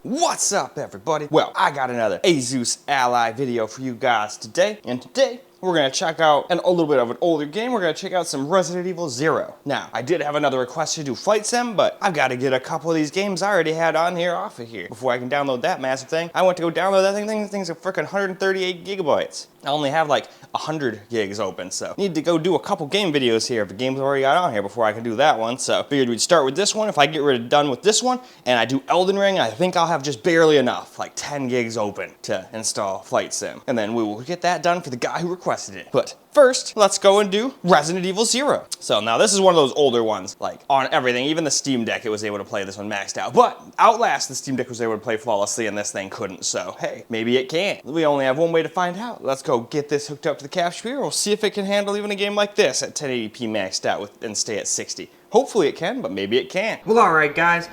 What's up, everybody? Well, I got another Asus Ally video for you guys today, and today we're gonna check out a little bit of an older game. We're gonna check out some Resident Evil 0. Now, I did have another request to do Flight Sim, but I've got to get a couple of these games I already had on here off of here before I can download that massive thing. I went to go download that thing. The thing's a freaking 138 gigabytes. I only have like 100 gigs open, so need to go do a couple game videos here if the game's already got on here before I can do that one. So figured we'd start with this one. If I get done with this one and I do Elden Ring, I think I'll have just barely enough, like 10 gigs open to install Flight Sim. And then we will get that done for the guy who requested it. But first, let's go and do Resident Evil 0. So now this is one of those older ones, like on everything, even the Steam Deck, it was able to play this one maxed out. But Outlast, the Steam Deck was able to play flawlessly and this thing couldn't, so hey, maybe it can. We only have one way to find out. Let's go get this hooked up to the capture here. We'll see if it can handle even a game like this at 1080p maxed out and stay at 60. Hopefully it can, but maybe it can't. Well, alright guys,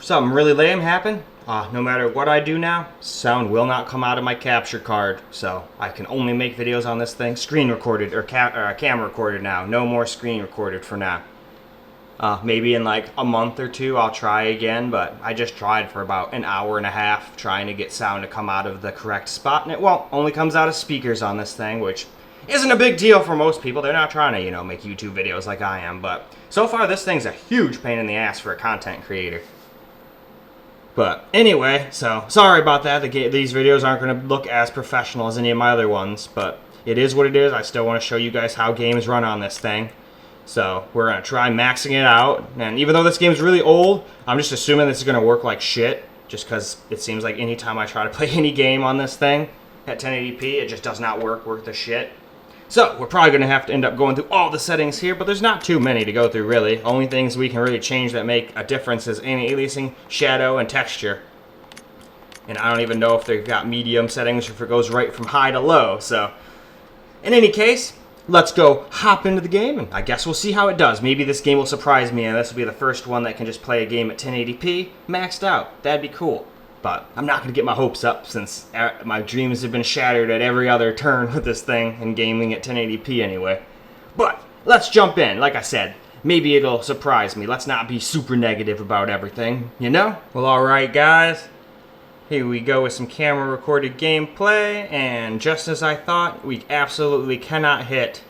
something really lame happened. No matter what I do now, sound will not come out of my capture card, so I can only make videos on this thing screen recorded or camera recorded now. No more screen recorded for now. Maybe in like a month or two I'll try again, but I just tried for about an hour and a half trying to get sound to come out of the correct spot, and it won't. Only comes out of speakers on this thing, which isn't a big deal for most people. They're not trying to, you know, make YouTube videos like I am, but so far this thing's a huge pain in the ass for a content creator. But anyway, so sorry about that. These videos aren't going to look as professional as any of my other ones, but it is what it is. I still want to show you guys how games run on this thing. So we're going to try maxing it out. And even though this game's really old, I'm just assuming this is going to work like shit, just because it seems like anytime I try to play any game on this thing at 1080p, it just does not work worth a shit. So we're probably going to have to end up going through all the settings here, but there's not too many to go through really. Only things we can really change that make a difference is anti-aliasing, shadow, and texture. And I don't even know if they've got medium settings or if it goes right from high to low. So in any case, let's go hop into the game, and I guess we'll see how it does. Maybe this game will surprise me, and this will be the first one that can just play a game at 1080p maxed out. That'd be cool. But I'm not going to get my hopes up since my dreams have been shattered at every other turn with this thing and gaming at 1080p anyway. But let's jump in. Like I said, maybe it'll surprise me. Let's not be super negative about everything, you know? Well, alright guys. Here we go with some camera recorded gameplay, and just as I thought, we absolutely cannot hit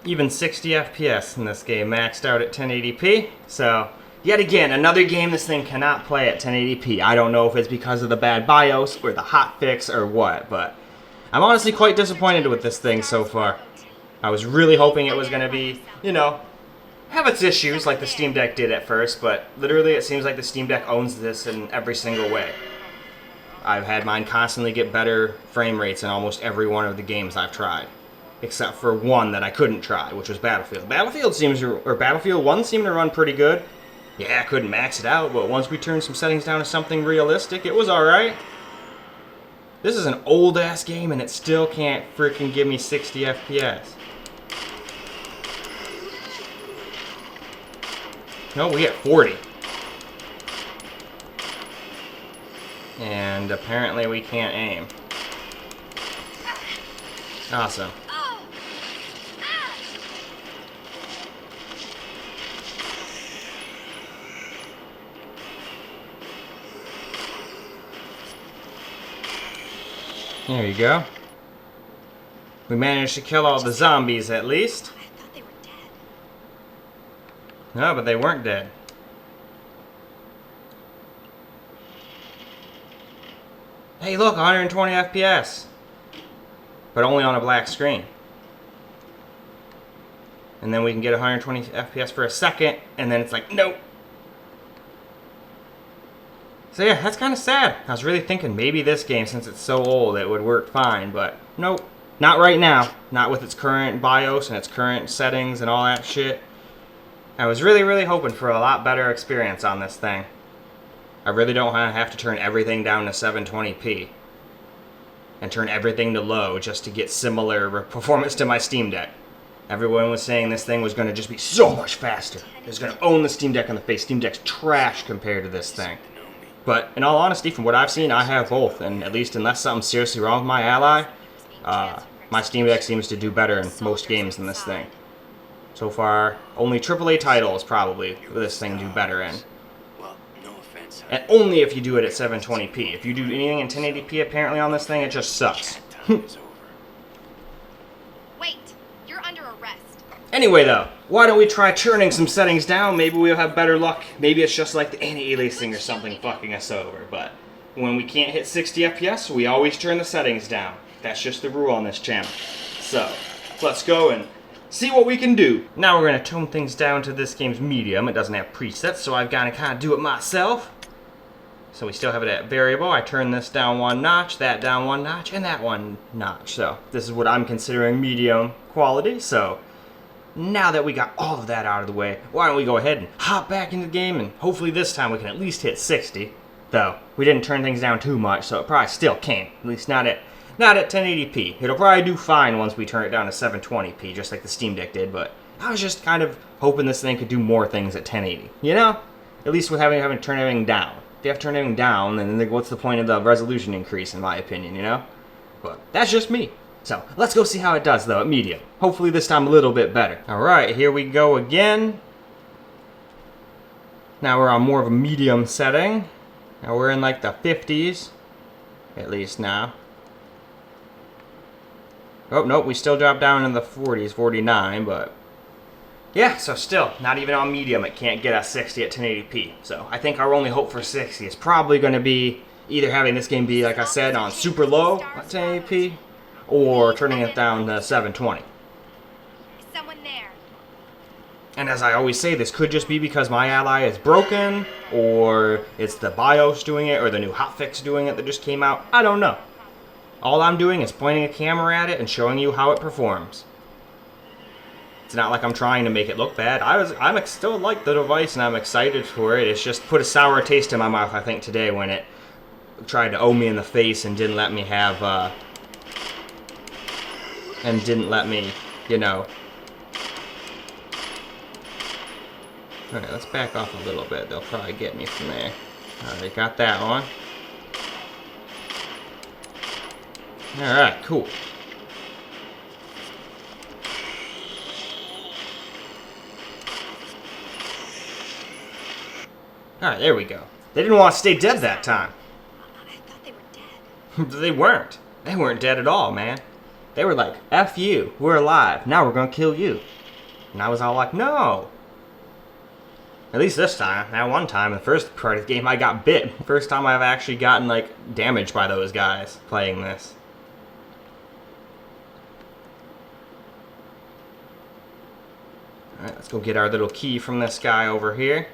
even 60 FPS in this game maxed out at 1080p. So yet again, another game this thing cannot play at 1080p. I don't know if it's because of the bad BIOS or the hotfix or what, but I'm honestly quite disappointed with this thing so far. I was really hoping it was going to be, you know, have its issues like the Steam Deck did at first, but literally it seems like the Steam Deck owns this in every single way. I've had mine constantly get better frame rates in almost every one of the games I've tried, except for one that I couldn't try, which was Battlefield. Battlefield 1 seemed to run pretty good. Yeah, I couldn't max it out, but once we turned some settings down to something realistic, it was alright. This is an old-ass game, and it still can't freaking give me 60 FPS. No, we get 40. And apparently we can't aim. Awesome. There you go. We managed to kill all the zombies at least. I thought they were dead. No, but they weren't dead. Hey look, 120 FPS. But only on a black screen. And then we can get 120 FPS for a second, and then it's like, nope. So yeah, that's kind of sad. I was really thinking maybe this game, since it's so old, it would work fine, but nope. Not right now. Not with its current BIOS and its current settings and all that shit. I was really hoping for a lot better experience on this thing. I really don't want to have to turn everything down to 720p. And turn everything to low just to get similar performance to my Steam Deck. Everyone was saying this thing was going to just be so much faster. It was going to own the Steam Deck in the face. Steam Deck's trash compared to this thing. But in all honesty, from what I've seen, I have both. And at least unless something's seriously wrong with my Ally, my Steam Deck seems to do better in most games than this thing. So far, only AAA titles probably this thing do better in. Well, no offense. And only if you do it at 720p. If you do anything in 1080p apparently on this thing, it just sucks. Wait, you're under arrest. Anyway though, why don't we try turning some settings down? Maybe we'll have better luck. Maybe it's just like the anti-aliasing or something fucking us over. But when we can't hit 60 FPS, we always turn the settings down. That's just the rule on this channel. So, let's go and see what we can do. Now we're going to tone things down to this game's medium. It doesn't have presets, so I've got to kind of do it myself. So we still have it at variable. I turn this down one notch, that down one notch, and that one notch. So this is what I'm considering medium quality. So now that we got all of that out of the way, why don't we go ahead and hop back into the game, and hopefully this time we can at least hit 60. Though, we didn't turn things down too much, so it probably still can't. At least not at 1080p. It'll probably do fine once we turn it down to 720p, just like the Steam Deck did, but I was just kind of hoping this thing could do more things at 1080. You know? At least with having to turn everything down. If you have to turn everything down, then what's the point of the resolution increase, in my opinion, you know? But that's just me. So, let's go see how it does, though, at medium. Hopefully this time a little bit better. Alright, here we go again. Now we're on more of a medium setting. Now we're in like the 50s. At least now. Oh, nope, we still dropped down in the 40s, 49, but... yeah, so still, not even on medium, it can't get us 60 at 1080p. So, I think our only hope for 60 is probably going to be either having this game be, like I said, on super low at 1080p, or turning it down to 720. Someone there. And as I always say, this could just be because my Ally is broken, or it's the BIOS doing it, or the new hotfix doing it that just came out. I don't know. All I'm doing is pointing a camera at it and showing you how it performs. It's not like I'm trying to make it look bad. I still like the device and I'm excited for it. It's just put a sour taste in my mouth, I think, today when it tried to owe me in the face and didn't let me have, and didn't let me, you know. Alright, let's back off a little bit. They'll probably get me from there. Alright, got that one. Alright, cool. Alright, there we go. They didn't want to stay dead that time. I thought they were dead. They weren't. They weren't dead at all, man. They were like, F you, we're alive, now we're gonna kill you. And I was all like, no. At least this time. That one time, the first part of the game, I got bit. First time I've actually gotten, like, damaged by those guys playing this. Alright, let's go get our little key from this guy over here.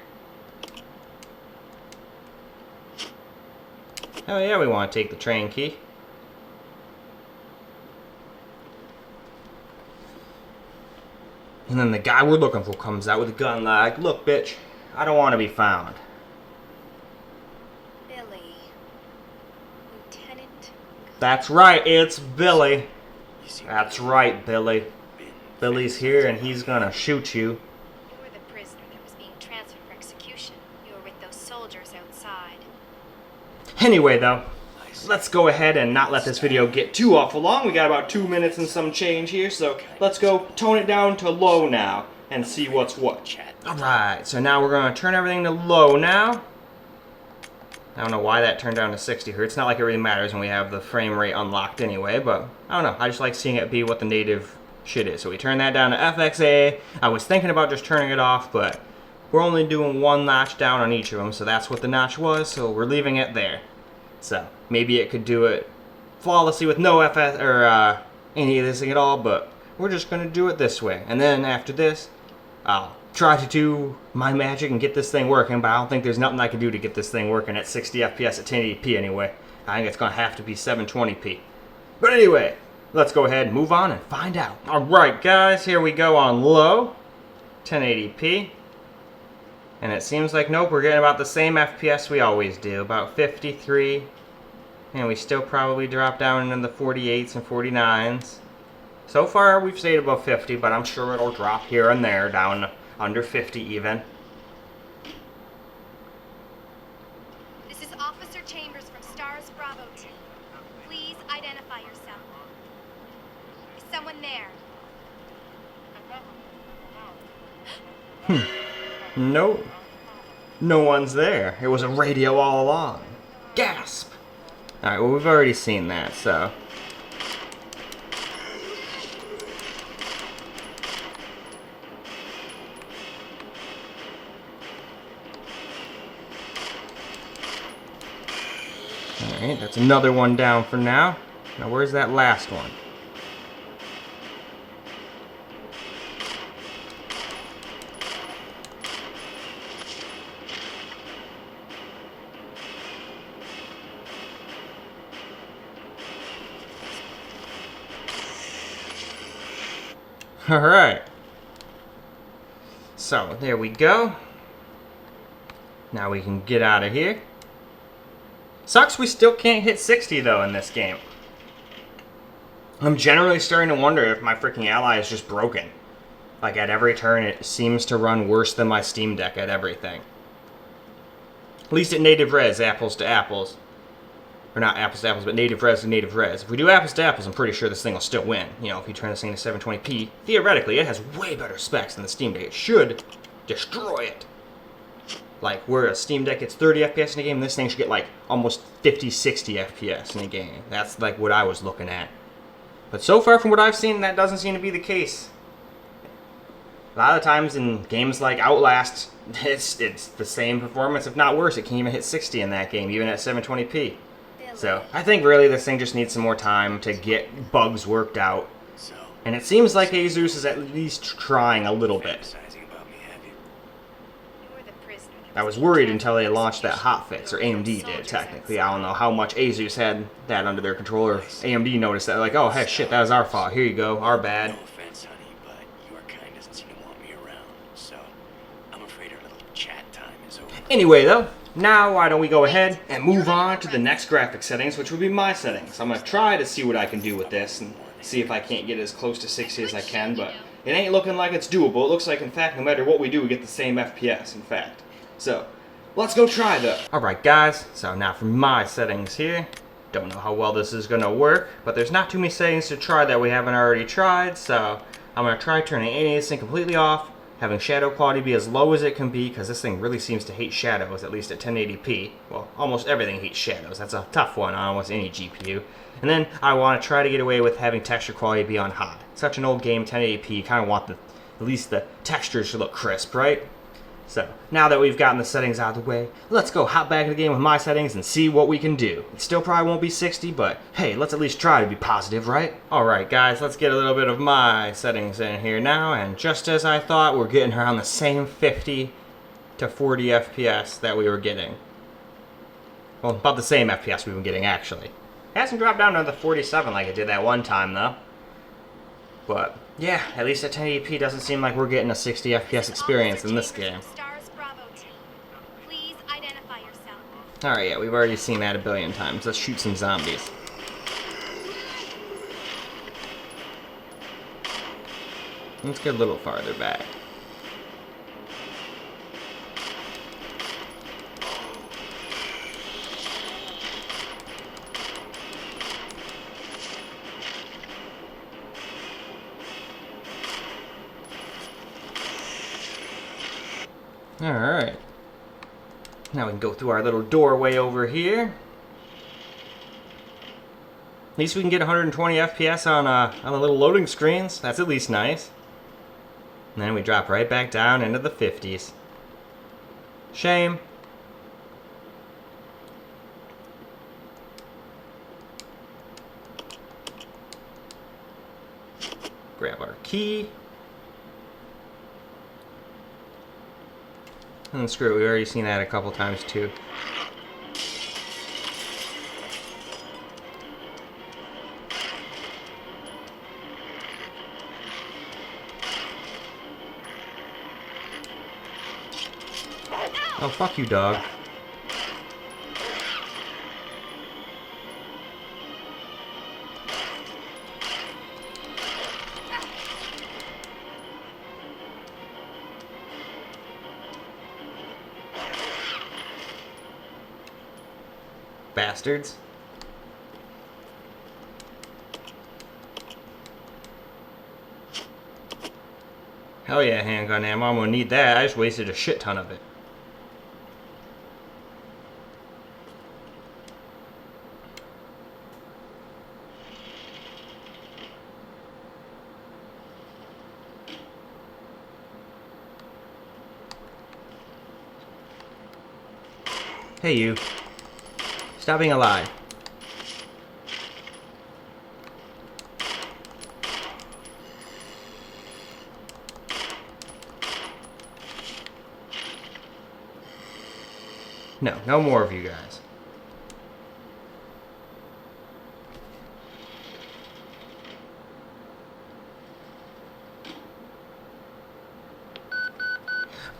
Oh yeah, we want to take the train key. And then the guy we're looking for comes out with a gun like, look bitch, I don't want to be found. Billy. Lieutenant. That's right, it's Billy. That's right, Billy. Billy's here and he's gonna shoot you. You were the prisoner that was being transferred for execution. You were with those soldiers outside. Anyway though, let's go ahead and not let this video get too awful long. We got about 2 minutes and some change here, so let's go tone it down to low now and see what's what. Alright, so now we're going to turn everything to low now. I don't know why that turned down to 60 Hz. Not like it really matters when we have the frame rate unlocked anyway, but I don't know. I just like seeing it be what the native shit is. So we turn that down to FXA. I was thinking about just turning it off, but we're only doing one notch down on each of them, so that's what the notch was, so we're leaving it there. So maybe it could do it flawlessly with no FS or any of this thing at all, but we're just gonna do it this way. And then after this, I'll try to do my magic and get this thing working, but I don't think there's nothing I can do to get this thing working at 60 FPS at 1080p anyway. I think it's gonna have to be 720p. But anyway, let's go ahead and move on and find out. Alright guys, here we go on low, 1080p. And it seems like, nope, we're getting about the same FPS we always do, about 53. And we still probably drop down into the 48s and 49s. So far, we've stayed above 50, but I'm sure it'll drop here and there, down under 50 even. This is Officer Chambers from Stars Bravo team. Please identify yourself. Is someone there? Nope. No one's there. It was a radio all along. Gasp! Alright, well, we've already seen that, so. Alright, that's another one down for now. Now, where's that last one? Alright. So, there we go. Now we can get out of here. Sucks we still can't hit 60 though in this game. I'm generally starting to wonder if my freaking Ally is just broken. Like at every turn it seems to run worse than my Steam Deck at everything. At least at native res, apples to apples. Or not apples to apples, but native res to native res. If we do apples to apples, I'm pretty sure this thing will still win. You know, if you turn this thing to 720p, theoretically it has way better specs than the Steam Deck. It should destroy it. Like, where a Steam Deck gets 30 FPS in a game, this thing should get like almost 50, 60 FPS in a game. That's like what I was looking at. But so far from what I've seen, that doesn't seem to be the case. A lot of times in games like Outlast, it's the same performance, if not worse. It can't even hit 60 in that game, even at 720p. So, I think really this thing just needs some more time to get bugs worked out. And it seems like Asus is at least trying a little bit. I was worried until they launched that hotfix, or AMD did, technically. I don't know how much Asus had that under their control, or AMD noticed that, like, oh, hey, shit, that was our fault. Here you go, our bad. No offense, honey, but your kind doesn't seem to want me around, so I'm afraid our little chat time is over. Anyway, though, now why don't we go ahead and move on to the next graphic settings, which would be my settings. I'm going to try to see what I can do with this, and see if I can't get as close to 60 as I can, but it ain't looking like it's doable. It looks like, in fact, no matter what we do, we get the same FPS, in fact. So, let's go try though. Alright guys, so now for my settings here. Don't know how well this is going to work, but there's not too many settings to try that we haven't already tried, so I'm going to try turning aliasing completely off, having shadow quality be as low as it can be, because this thing really seems to hate shadows, at least at 1080p. Well, almost everything hates shadows. That's a tough one on almost any GPU. And then I want to try to get away with having texture quality be on high. Such an old game, 1080p, you kind of want at least the textures to look crisp, right? So, now that we've gotten the settings out of the way, let's go hop back in the game with my settings and see what we can do. It still probably won't be 60, but hey, let's at least try to be positive, right? Alright guys, let's get a little bit of my settings in here now, and just as I thought, we're getting around the same 50 to 40 FPS that we were getting. Well, about the same FPS we've been getting, actually. It hasn't dropped down to the 47 like it did that one time, though. But, yeah, at least at 1080p doesn't seem like we're getting a 60 FPS experience in this game. Alright, yeah, we've already seen that a billion times. Let's shoot some zombies. Let's get a little farther back. Alright. Now we can go through our little doorway over here. At least we can get 120 FPS on the little loading screens. That's at least nice. And then we drop right back down into the 50s. Shame. Grab our key. And screw it, we've already seen that a couple times too. Oh, fuck you, dog. Bastards. Hell yeah, handgun ammo. I'm gonna need that. I just wasted a shit ton of it. Hey, you. Stop being alive. No, no more of you guys.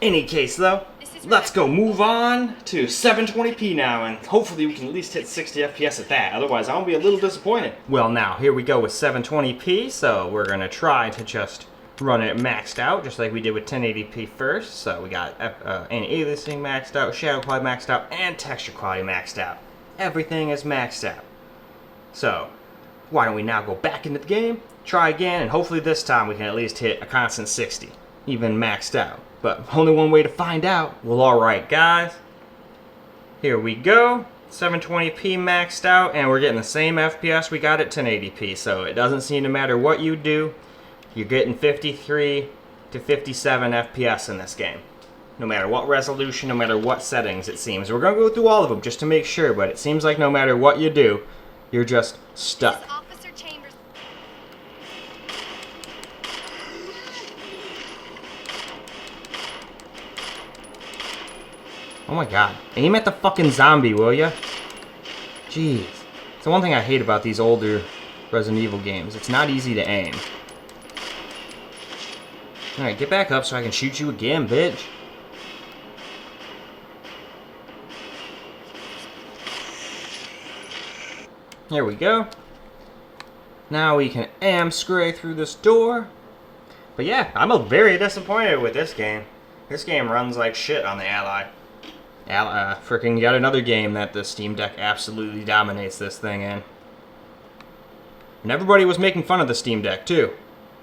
Any case though, let's go move on to 720p now, and hopefully we can at least hit 60 FPS at that. Otherwise, I'll be a little disappointed. Well, now here we go with 720p, so we're gonna try to just run it maxed out, just like we did with 1080p first. So we got anti-aliasing maxed out, shadow quality maxed out, and texture quality maxed out. Everything is maxed out. So why don't we now go back into the game, try again, and hopefully this time we can at least hit a constant 60, even maxed out. But only one way to find out. Well, alright guys, here we go. 720p maxed out, and we're getting the same FPS we got at 1080p, so it doesn't seem to matter what you do, you're getting 53 to 57 FPS in this game. No matter what resolution, no matter what settings, it seems. We're going to go through all of them just to make sure, but it seems like no matter what you do, you're just stuck. Officer Chambers. Oh my god. Aim at the fucking zombie, will ya? Jeez. It's the one thing I hate about these older Resident Evil games. It's not easy to aim. Alright, get back up so I can shoot you again, bitch. Here we go. Now we can scray through this door. But yeah, I'm very disappointed with this game. This game runs like shit on the Ally. Freaking got another game that the Steam Deck absolutely dominates this thing in. And everybody was making fun of the Steam Deck too.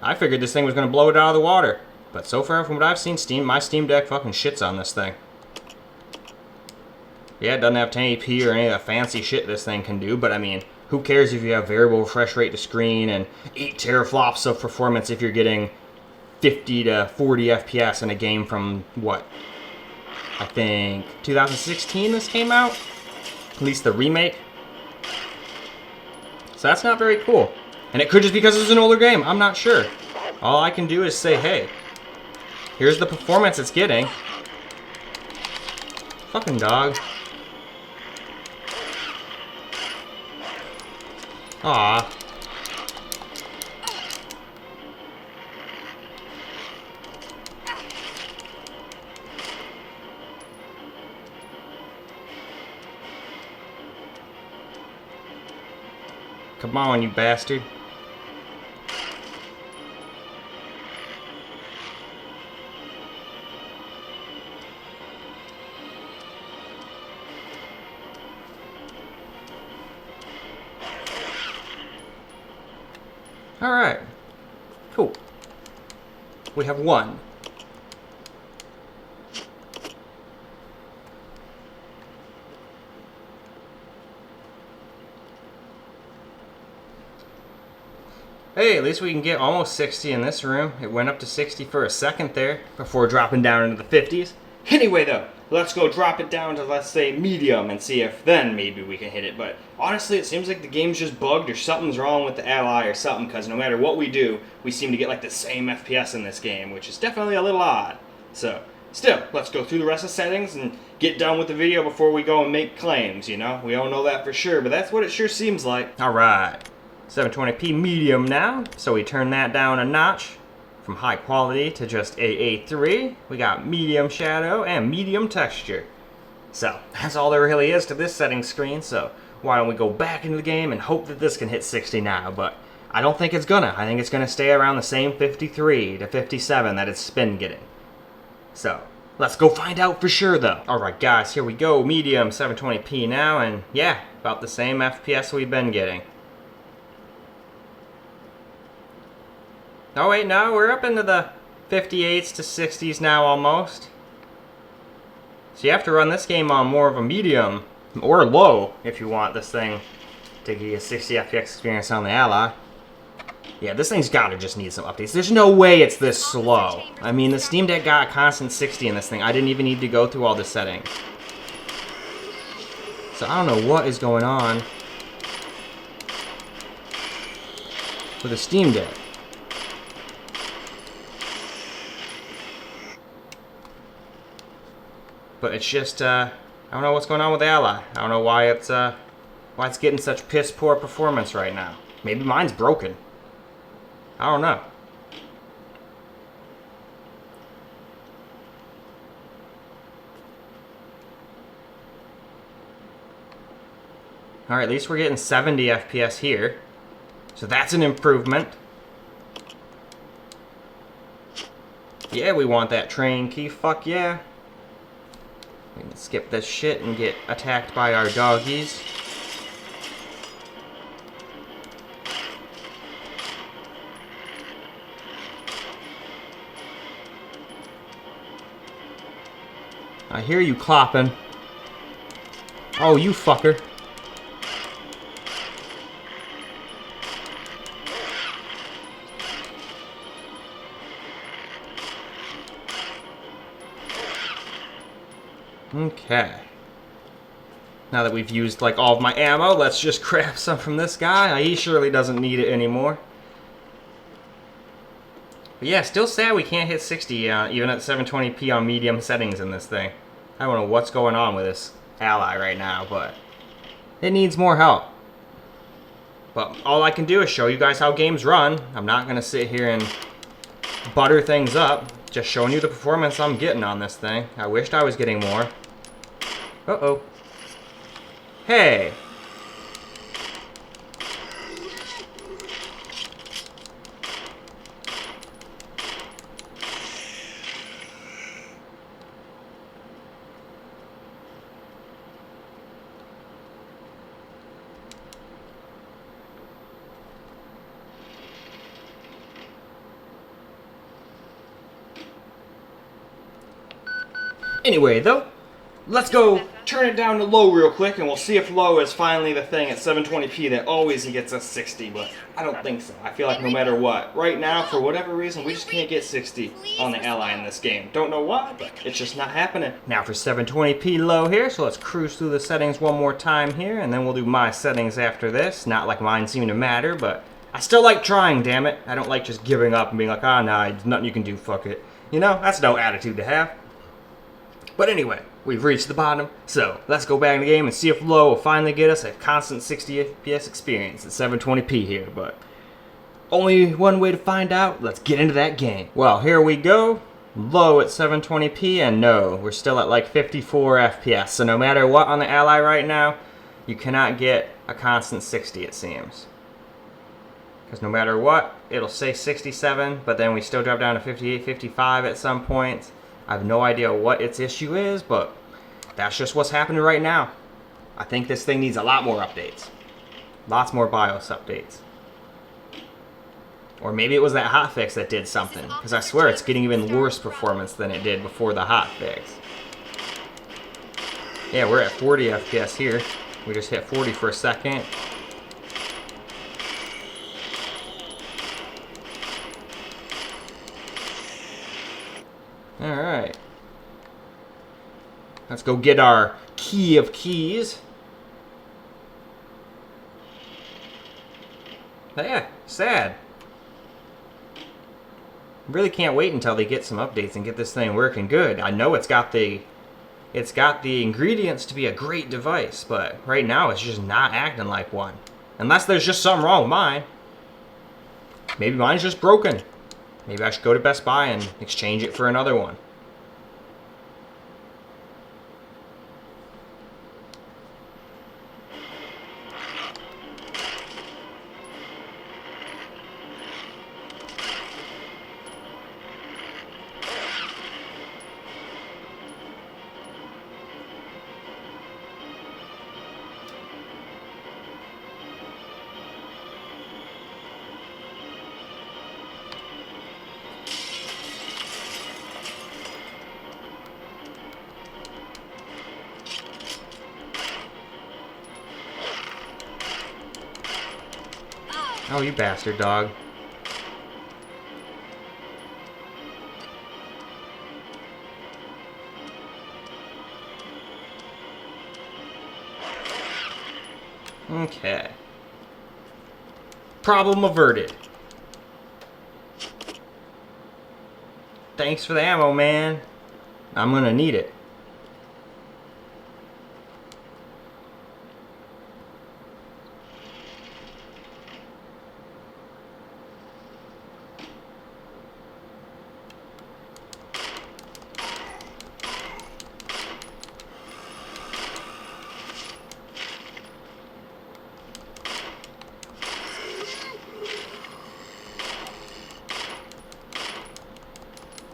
I figured this thing was going to blow it out of the water. But so far from what I've seen, my Steam Deck fucking shits on this thing. Yeah, it doesn't have 1080p or any of the fancy shit this thing can do, but I mean, who cares if you have variable refresh rate to screen and 8 teraflops of performance if you're getting 50 to 40 FPS in a game from, what? I think 2016 this came out? At least the remake. So that's not very cool. And it could just be because it's an older game, I'm not sure. All I can do is say, hey, here's the performance it's getting. Fucking dog. Aw. Come on, you bastard. Alright. Cool. We have one. Hey, at least we can get almost 60 in this room. It went up to 60 for a second there before dropping down into the 50s. Anyway though, let's go drop it down to, let's say, medium and see if then maybe we can hit it. But honestly, it seems like the game's just bugged or something's wrong with the Ally or something, because no matter what we do, we seem to get like the same FPS in this game, which is definitely a little odd. So, still, let's go through the rest of the settings and get done with the video before we go and make claims, you know? We don't know that for sure, but that's what it sure seems like. Alright. 720p medium now, so we turn that down a notch from high quality to just AA3. We got medium shadow and medium texture. So that's all there really is to this setting screen, so why don't we go back into the game and hope that this can hit 60 now, but I don't think it's gonna. I think it's gonna stay around the same 53 to 57 that it's been getting. So let's go find out for sure though. Alright guys, here we go, medium 720p now, and yeah, about the same FPS we've been getting. Oh wait, no, we're up into the 58s to 60s now almost. So you have to run this game on more of a medium, or low, if you want this thing to give you a 60 FPS experience on the Ally. Yeah, this thing's gotta just need some updates. There's no way it's this slow. I mean, the Steam Deck got a constant 60 in this thing. I didn't even need to go through all the settings. So I don't know what is going on with the Steam Deck. But it's just, I don't know what's going on with the Ally. I don't know why it's getting such piss poor performance right now. Maybe mine's broken. I don't know. Alright, at least we're getting 70 FPS here. So that's an improvement. Yeah, we want that train key. Fuck yeah. We can skip this shit and get attacked by our doggies. I hear you clopping. Oh, you fucker. Okay. Now that we've used like all of my ammo, let's just grab some from this guy. He surely doesn't need it anymore. But yeah, still sad we can't hit 60 even at 720p on medium settings in this thing. I don't know what's going on with this Ally right now, but it needs more help. But all I can do is show you guys how games run. I'm not going to sit here and butter things up. Just showing you the performance I'm getting on this thing. I wished I was getting more. Uh-oh. Hey! Anyway, though, let's go turn it down to low real quick, and we'll see if low is finally the thing at 720p that always gets us 60, but I don't think so. I feel like no matter what, right now, for whatever reason, we just can't get 60 on the Ally in this game. Don't know why, but it's just not happening. Now for 720p low here, so let's cruise through the settings one more time here, and then we'll do my settings after this. Not like mine seem to matter, but I still like trying, damn it. I don't like just giving up and being like, ah, nah, there's nothing you can do, fuck it. You know, that's no attitude to have. But anyway, we've reached the bottom, so let's go back in the game and see if low will finally get us a constant 60 FPS experience at 720p here, but only one way to find out. Let's get into that game. Well, here we go. Low at 720p, and no, we're still at like 54 FPS, so no matter what on the Ally right now, you cannot get a constant 60, it seems. Because no matter what, it'll say 67, but then we still drop down to 58, 55 at some point. I have no idea what its issue is, but that's just what's happening right now. I think this thing needs a lot more updates. Lots more BIOS updates. Or maybe it was that hotfix that did something, because I swear it's getting even worse performance than it did before the hotfix. Yeah, we're at 40 FPS here. We just hit 40 for a second. Alright. Let's go get our key of keys. But yeah, sad. Really can't wait until they get some updates and get this thing working good. I know it's got the ingredients to be a great device, but right now it's just not acting like one. Unless there's just something wrong with mine. Maybe mine's just broken. Maybe I should go to Best Buy and exchange it for another one. Oh, you bastard dog. Okay. Problem averted. Thanks for the ammo, man. I'm gonna need it.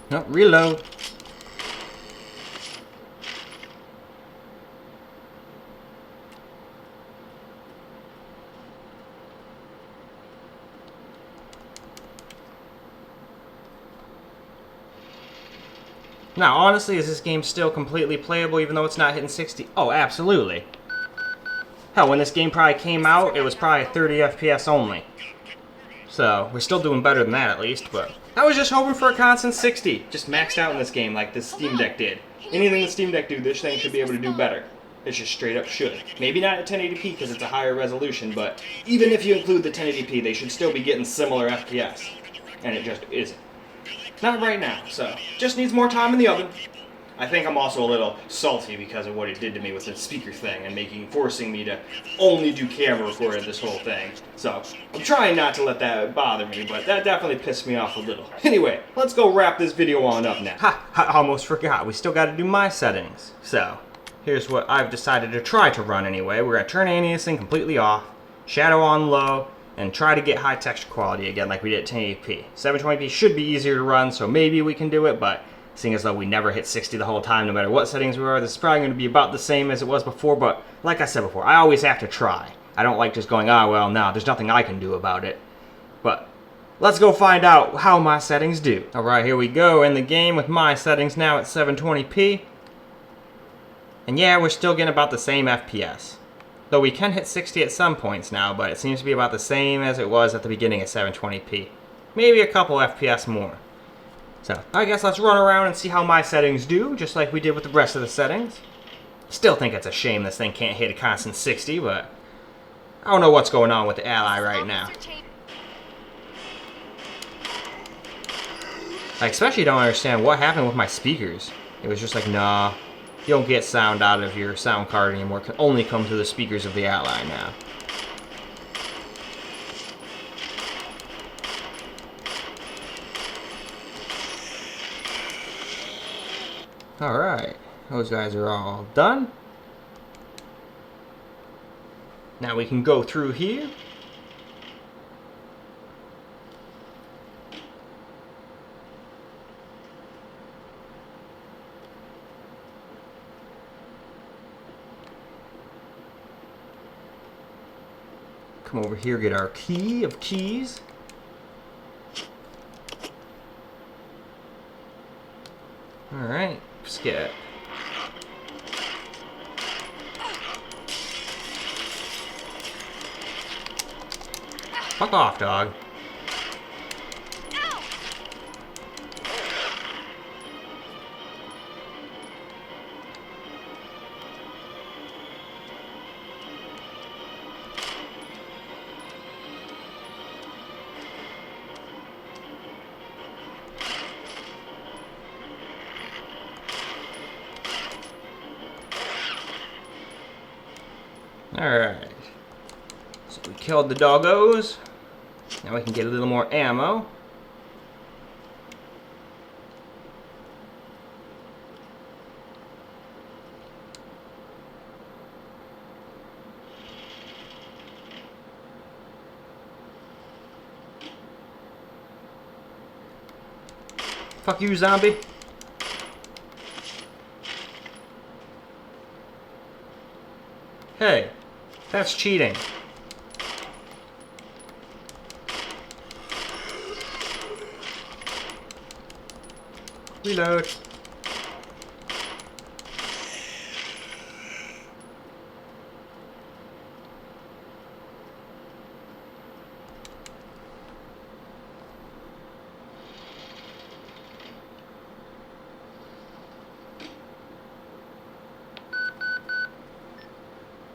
No, reload. Now, honestly, is this game still completely playable even though it's not hitting 60? Oh, absolutely. Hell, when this game probably came out, it was probably 30 FPS only. So, we're still doing better than that at least, but I was just hoping for a constant 60. Just maxed out in this game like this Steam Deck did. Anything the Steam Deck do, this thing should be able to do better. It just straight up should. Maybe not at 1080p because it's a higher resolution, but even if you include the 1080p, they should still be getting similar FPS. And it just isn't. Not right now, so just needs more time in the oven. I think I'm also a little salty because of what it did to me with the speaker thing and forcing me to only do camera recording this whole thing. So I'm trying not to let that bother me, but that definitely pissed me off a little. Anyway, let's go wrap this video on up now. Ha! I almost forgot. We still got to do my settings. So here's what I've decided to try to run anyway. We're going to turn aliasing completely off, shadow on low, and try to get high texture quality again like we did at 1080p. 720p should be easier to run, so maybe we can do it, but seeing as though we never hit 60 the whole time, no matter what settings we are, this is probably going to be about the same as it was before, but like I said before, I always have to try. I don't like just going, well, no, there's nothing I can do about it. But let's go find out how my settings do. Alright, here we go in the game with my settings now at 720p. And yeah, we're still getting about the same FPS. Though we can hit 60 at some points now, but it seems to be about the same as it was at the beginning at 720p. Maybe a couple FPS more. So, I guess let's run around and see how my settings do, just like we did with the rest of the settings. Still think it's a shame this thing can't hit a constant 60, but I don't know what's going on with the Ally right now. I especially don't understand what happened with my speakers. It was just like, nah, you don't get sound out of your sound card anymore. It can only come through the speakers of the Ally now. Alright, those guys are all done. Now we can go through here. Come over here, get our key of keys. Alright, skip. Fuck off, dog. Alright. So we killed the doggos. Now we can get a little more ammo. Fuck you, zombie. Hey, that's cheating. Reload.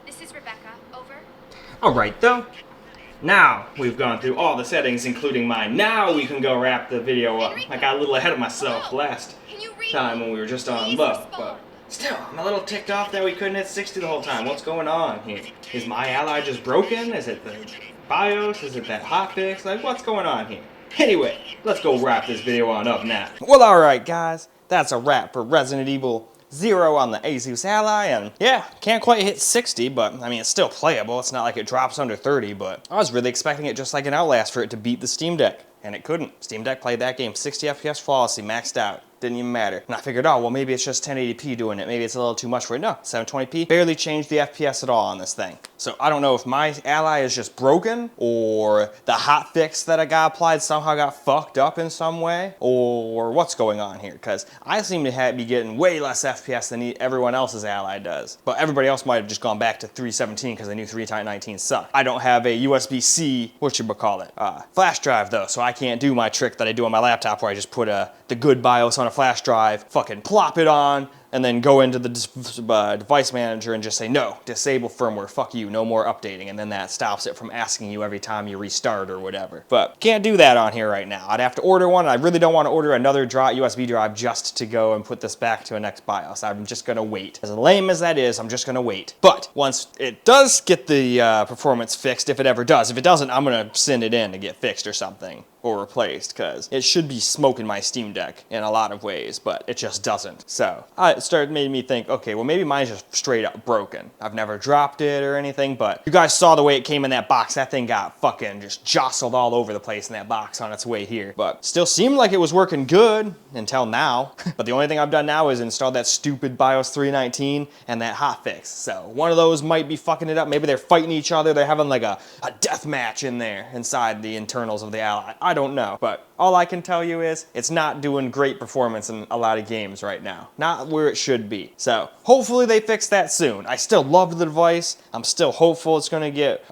This is Rebecca. Over. Alright though. Now we've gone through all the settings, including mine. Now we can go wrap the video up. I got a little ahead of myself last time when we were just on low, but still, I'm a little ticked off that we couldn't hit 60 the whole time. What's going on here? Is my ally just broken? Is it the BIOS? Is it that hotfix? Like, what's going on here? Anyway, let's go wrap this video on up now. Well, alright guys, that's a wrap for Resident Evil 0 on the Asus Ally, and yeah, can't quite hit 60, but I mean, it's still playable. It's not like it drops under 30, but I was really expecting it just like an Outlast for it to beat the Steam Deck, and it couldn't. Steam Deck played that game 60 FPS flawlessly, maxed out. Didn't even matter. And I figured, oh, well, maybe it's just 1080p doing it. Maybe it's a little too much for it. No, 720p barely changed the FPS at all on this thing. So I don't know if my ally is just broken, or the hotfix that I got applied somehow got fucked up in some way, or what's going on here, because I seem to be getting way less FPS than everyone else's ally does. But everybody else might have just gone back to 317 because they knew 319 sucked. I don't have a USB-C, flash drive though, so I can't do my trick that I do on my laptop where I just put the good BIOS on a flash drive, fucking plop it on, and then go into the device manager and just say, no, disable firmware, fuck you, no more updating, and then that stops it from asking you every time you restart or whatever. But can't do that on here right now. I'd have to order one, and I really don't want to order another USB drive just to go and put this back to a next BIOS. I'm just gonna wait. As lame as that is, I'm just gonna wait. But once it does get the performance fixed, if it ever does, if it doesn't, I'm gonna send it in to get fixed or something, or replaced, because it should be smoking my Steam Deck in a lot of ways, but it just doesn't. So it made me think, okay, well maybe mine's just straight up broken. I've never dropped it or anything, but you guys saw the way it came in that box. That thing got fucking just jostled all over the place in that box on its way here. But still seemed like it was working good until now. But the only thing I've done now is install that stupid BIOS 319 and that hotfix. So one of those might be fucking it up. Maybe they're fighting each other. They're having like a death match in there inside the internals of the Ally. I don't know, but all I can tell you is it's not doing great performance in a lot of games right now. Not where it should be. So hopefully they fix that soon. I still love the device. I'm still hopeful it's gonna get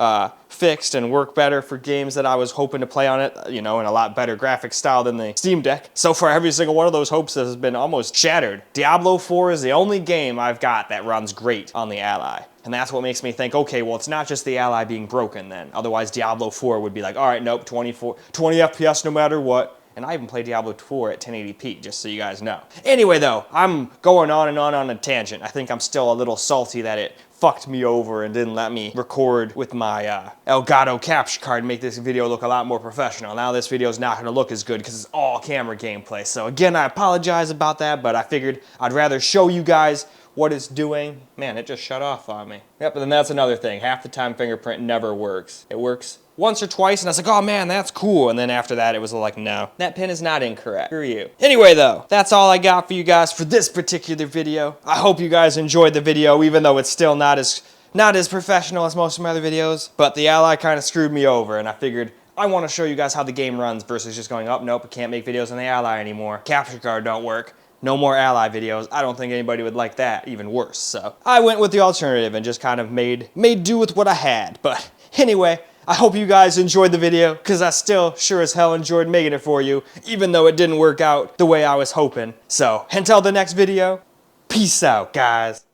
fixed and work better for games that I was hoping to play on it, you know, in a lot better graphic style than the Steam Deck. So far, every single one of those hopes has been almost shattered. Diablo 4 is the only game I've got that runs great on the Ally. And that's what makes me think, okay, well, it's not just the Ally being broken then. Otherwise, Diablo 4 would be like, all right, nope, 20 FPS no matter what. And I even play Diablo 4 at 1080p, just so you guys know. Anyway, though, I'm going on and on a tangent. I think I'm still a little salty that it fucked me over and didn't let me record with my Elgato capture card and make this video look a lot more professional. Now this video is not going to look as good because it's all camera gameplay. So again, I apologize about that, but I figured I'd rather show you guys what it's doing. Man, it just shut off on me. Yep, but then that's another thing. Half the time fingerprint never works. It works once or twice, and I was like, oh man, that's cool. And then after that, it was like, no, that pin is not incorrect. Screw you. Anyway, though, that's all I got for you guys for this particular video. I hope you guys enjoyed the video, even though it's still not as professional as most of my other videos. But the Ally kind of screwed me over, and I figured I want to show you guys how the game runs versus just going, oh, nope, I can't make videos on the Ally anymore. Capture card don't work. No more Ally videos. I don't think anybody would like that, even worse. So I went with the alternative and just kind of made do with what I had. But anyway, I hope you guys enjoyed the video, because I still sure as hell enjoyed making it for you, even though it didn't work out the way I was hoping. So until the next video, peace out, guys.